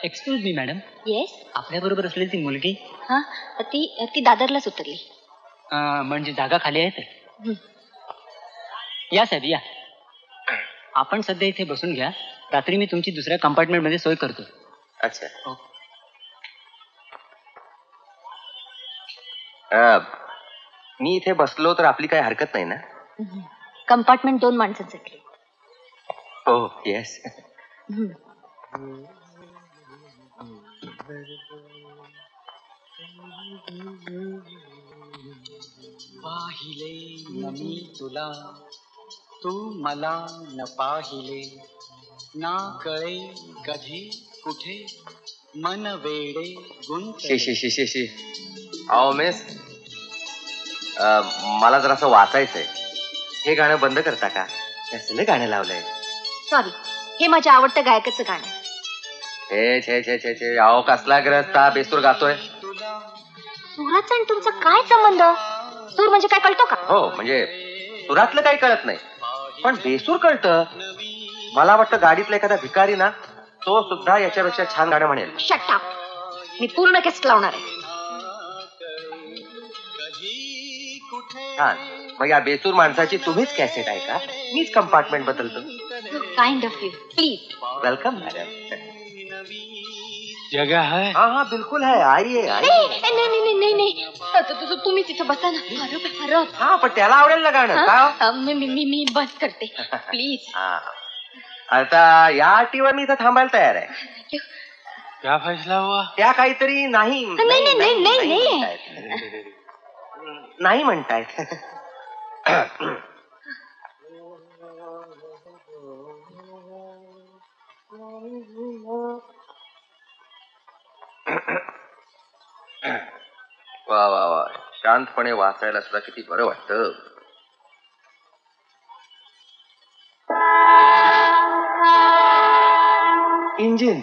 Excuse me madam. Yes. आपल्या बरोबर असलेली ती मुलगी हा ती दादरलाच उतरली. म्हणजे जागा खाली आहेत. या साहेब या. आपण सध्या इथे बसून घ्या. रात्री मी तुमची दुसऱ्या कंपार्टमेंट मध्ये सोय करतो. अच्छा. मी इथे बसलो तर आपली काही हरकत नाही ना? कंपार्टमेंट 2 माणसांसाठी. हो येस. पाहिले न मी तुला, तू मला न पाहिले, ना कळे कधी कुठे मन वेडे गुंतले. शी. अहो मिस, मला जरा असं वाचायचंय. हे गाणं बंद करता का? कसलं गाणं लावलंय? सॉरी, हे माझ्या आवडत्या गायकाचं गाणं आहे. छे. अहो कसला ग्रस्ता बेसूर गातोय. सुराचा आणि तुमचा काय संबंध? सूर म्हणजे काय कळतो का? हो म्हणजे सुरातलं काही कळत नाही, पण बेसूर कळतं. मला वाटतं गाडीतला एखादा भिकारी ना, तो सुद्धा याच्यापेक्षा छान गाणं म्हणेल. Shut up. मी पूर्ण केस लावणार आहे. छान. मग या बेसूर माणसाची तुम्हीच कॅसेट आहे का? मीच कंपार्टमेंट बदलतो. Kind of you. Please. Welcome madam. जगह है. हाँ बिल्कुल है. आइए. नाही. तुम्ही तिथं बसा ना. हरप. हा पण त्याला आवडेल ना गाणं. का? मी बस करते प्लीज. आता या अटीवर मी इथं थांबायला तयार आहे. क्या फैसला हुआ? त्या काहीतरी नाही म्हणतायत. वा. शांतपणे वाचायला सुद्धा किती बरं वाटतं. इंजिन.